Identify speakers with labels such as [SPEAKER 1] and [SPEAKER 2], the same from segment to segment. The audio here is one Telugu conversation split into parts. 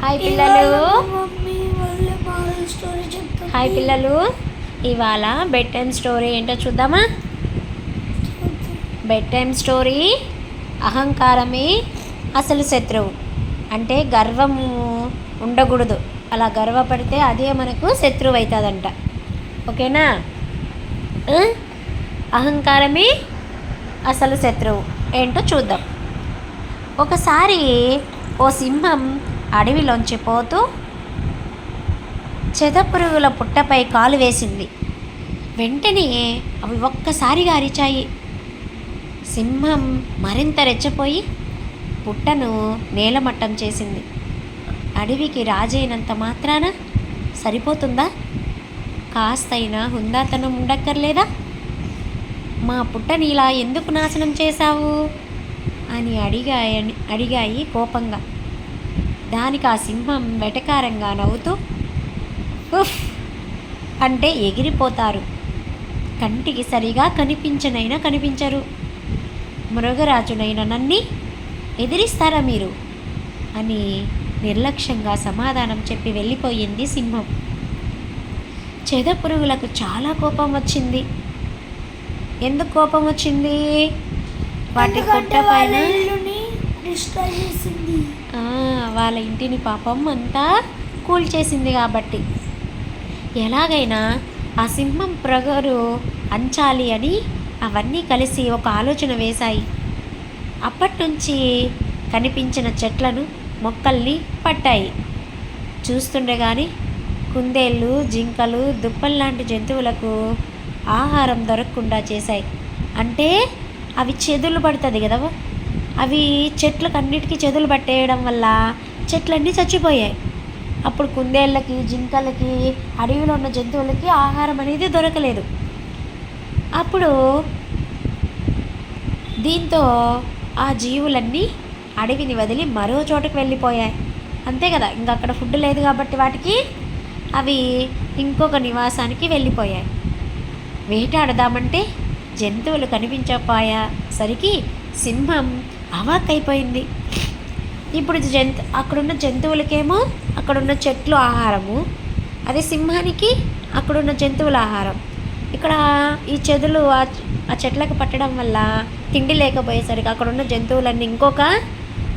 [SPEAKER 1] హాయ్ పిల్లలు.
[SPEAKER 2] స్టోరీ
[SPEAKER 1] హాయ్ పిల్లలు, ఇవాళ బెడ్ టైమ్ స్టోరీ ఏంటో చూద్దామా? బెడ్ టైమ్ స్టోరీ అహంకారమే అసలు శత్రువు. అంటే గర్వము ఉండకూడదు. అలా గర్వపడితే అదే మనకు శత్రువు అవుతుందంట. ఓకేనా? అహంకారమే అసలు శత్రువు ఏంటో చూద్దాం. ఒకసారి ఓ సింహం అడవిలోంచి పోతూ చెదపురుగుల పుట్టపై కాలు వేసింది. వెంటనే అవి ఒక్కసారిగా అరిచాయి. సింహం మరింత రెచ్చపోయి పుట్టను నేలమట్టం చేసింది. అడవికి రాజైనంత మాత్రాన సరిపోతుందా? కాస్తైనా హుందాతనం ఉండక్కర్లేదా? మా పుట్టని ఇలా ఎందుకు నాశనం చేశావు అని అడిగాయి కోపంగా. దానికి ఆ సింహం వెటకారంగా నవ్వుతూ, ఉఫ్ అంటే ఎగిరిపోతారు, కంటికి సరిగా కనిపించనైనా కనిపించరు, మృగరాజునైనా నన్ని ఎదిరిస్తారా మీరు అని నిర్లక్ష్యంగా సమాధానం చెప్పి వెళ్ళిపోయింది సింహం. చెదపురుగులకు చాలా కోపం వచ్చింది. ఎందుకు కోపం వచ్చింది? వాటి పుట్ట పైన వాళ్ళ ఇంటిని పాపం అంతా కూల్చేసింది కాబట్టి. ఎలాగైనా ఆ సింహం ప్రగరు అంచాలి అని అవన్నీ కలిసి ఒక ఆలోచన వేశాయి. అప్పటి నుంచి కనిపించిన చెట్లను మొక్కల్ని పట్టాయి. చూస్తుండగానే కుందేళ్ళు, జింకలు, దుప్పల్లాంటి జంతువులకు ఆహారం దొరకకుండా చేశాయి. అంటే అవి చెదులు పడుతుంది కదా, అవి చెట్లకు అన్నిటికీ చెదులు పట్టేయడం వల్ల చెట్లన్నీ చచ్చిపోయాయి. అప్పుడు కుందేళ్ళకి, జింకలకి, అడవిలో ఉన్న జంతువులకి ఆహారం అనేది దొరకలేదు. అప్పుడు దీంతో ఆ జీవులన్నీ అడవిని వదిలి మరో చోటుకు వెళ్ళిపోయాయి. అంతే కదా, ఇంకా అక్కడ ఫుడ్ లేదు కాబట్టి వాటికి అవి ఇంకొక నివాసానికి వెళ్ళిపోయాయి. వేటాడదామంటే జంతువులు కనిపించకపోయేసరికి సింహం అవాక్కైపోయింది. ఇప్పుడు అక్కడున్న జంతువులకేమో అక్కడున్న చెట్లు ఆహారము, అదే సింహానికి అక్కడున్న జంతువుల ఆహారం. ఇక్కడ ఈ చెదులు ఆ చెట్లకు పట్టడం వల్ల తిండి లేకపోయేసరికి అక్కడున్న జంతువులన్నీ ఇంకొక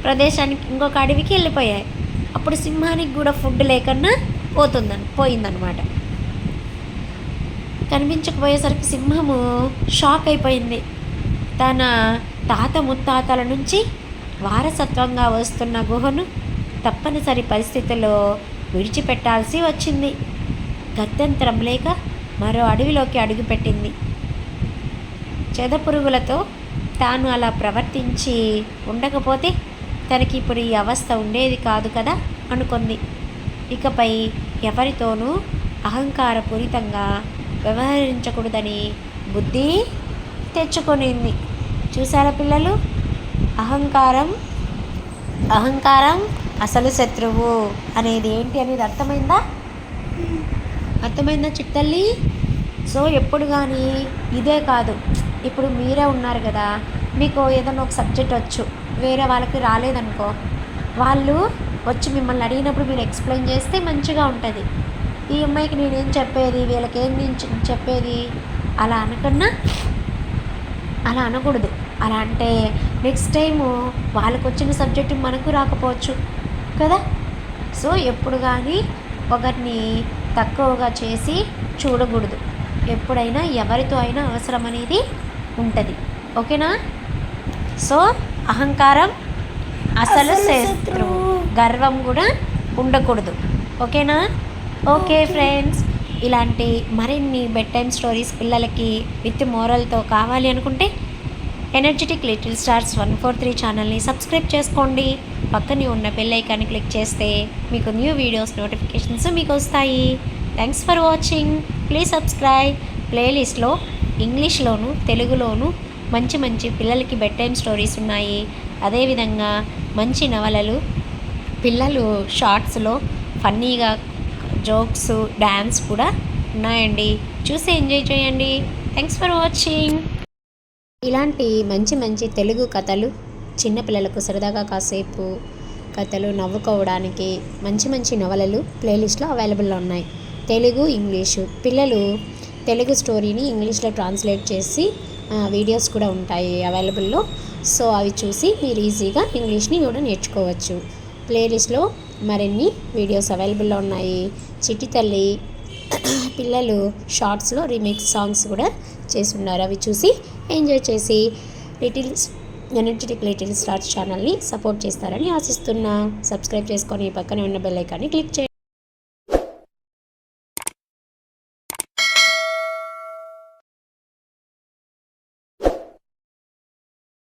[SPEAKER 1] ప్రదేశానికి, ఇంకొక అడవికి వెళ్ళిపోయాయి. అప్పుడు సింహానికి కూడా ఫుడ్ లేకన్నా పోయిందనమాట. కనిపించకపోయేసరికి సింహము షాక్ అయిపోయింది. తన తాత ముత్తాతల నుంచి వారసత్వంగా వస్తున్న గుహను తప్పనిసరి పరిస్థితుల్లో విడిచిపెట్టాల్సి వచ్చింది. గత్యంతరం లేక మరో అడవిలోకి అడుగుపెట్టింది. చెదపురుగులతో తాను అలా ప్రవర్తించి ఉండకపోతే తనకి ఇప్పుడు ఈ అవస్థ ఉండేది కాదు కదా అనుకుంది. ఇకపై ఎవరితోనూ అహంకారపూరితంగా వ్యవహరించకూడదని బుద్ధి తెచ్చుకొనింది. చూసారా పిల్లలు? అహంకారం అసలు శత్రువు అనేది ఏంటి అనేది అర్థమైందా చిట్టల్లి? సో ఎప్పుడు కానీ ఇదే కాదు, ఇప్పుడు మీరే ఉన్నారు కదా, మీకు ఏదైనా ఒక సబ్జెక్ట్ వచ్చు, వేరే వాళ్ళకి రాలేదనుకో, వాళ్ళు వచ్చి మిమ్మల్ని అడిగినప్పుడు మీరు ఎక్స్ప్లెయిన్ చేస్తే మంచిగా ఉంటుంది. ఈ అమ్మాయికి నేనేం చెప్పేది, వీళ్ళకి ఏం నేను చెప్పేది అలా అనకూడదు. అలా అంటే నెక్స్ట్ టైము వాళ్ళకు వచ్చిన సబ్జెక్టు మనకు రాకపోవచ్చు కదా. సో ఎప్పుడు కానీ ఒకరిని తక్కువగా చేసి చూడకూడదు. ఎప్పుడైనా ఎవరితో అయినా అవసరం అనేది ఉంటుంది. ఓకేనా? సో అహంకారం అసలు శత్రువు, గర్వం కూడా ఉండకూడదు. ఓకేనా? ఓకే ఫ్రెండ్స్, ఇలాంటి మరిన్ని బెడ్ టైమ్ స్టోరీస్ పిల్లలకి విత్ మోరల్తో కావాలి అనుకుంటే ఎనర్జెటిక్ లిటిల్ స్టార్స్ 143 ఛానల్ని సబ్స్క్రైబ్ చేసుకోండి. పక్కనే ఉన్న బెల్ ఐకాన్ని క్లిక్ చేస్తే మీకు న్యూ వీడియోస్ నోటిఫికేషన్స్ మీకు వస్తాయి. Thanks for watching. Please subscribe. ప్లేలిస్ట్లో ఇంగ్లీష్లోను తెలుగులోను మంచి మంచి పిల్లలకి బెడ్ టైమ్ స్టోరీస్ ఉన్నాయి. అదేవిధంగా మంచి నవలలు, పిల్లలు షార్ట్స్లో ఫన్నీగా జోక్స్, డ్యాన్స్ కూడా ఉన్నాయండి. చూసి ఎంజాయ్ చేయండి. Thanks for watching. ఇలాంటి మంచి మంచి తెలుగు కథలు చిన్నపిల్లలకు సరదాగా కాసేపు కథలు నవ్వుకోవడానికి మంచి మంచి నవలలు ప్లేలిస్ట్లో అవైలబుల్లో ఉన్నాయి. తెలుగు, ఇంగ్లీషు. పిల్లలు తెలుగు స్టోరీని ఇంగ్లీష్లో ట్రాన్స్లేట్ చేసి వీడియోస్ కూడా ఉంటాయి అవైలబుల్లో. సో అవి చూసి మీరు ఈజీగా ఇంగ్లీష్ని కూడా నేర్చుకోవచ్చు. ప్లేలిస్ట్లో మరిన్ని వీడియోస్ అవైలబుల్లో ఉన్నాయి. చిట్టి తల్లి పిల్లలు షార్ట్స్లో రీమిక్స్ సాంగ్స్ కూడా చేసి ఉన్నారు. అవి చూసి ఎంజాయ్ చేసి ఎనర్జెటిక్ లిటిల్ స్టార్స్ ఛానల్ని సపోర్ట్ చేస్తారని ఆశిస్తున్నా. సబ్స్క్రైబ్ చేసుకొని పక్కనే ఉన్న బెల్ ఐకాన్ని క్లిక్ చేయండి.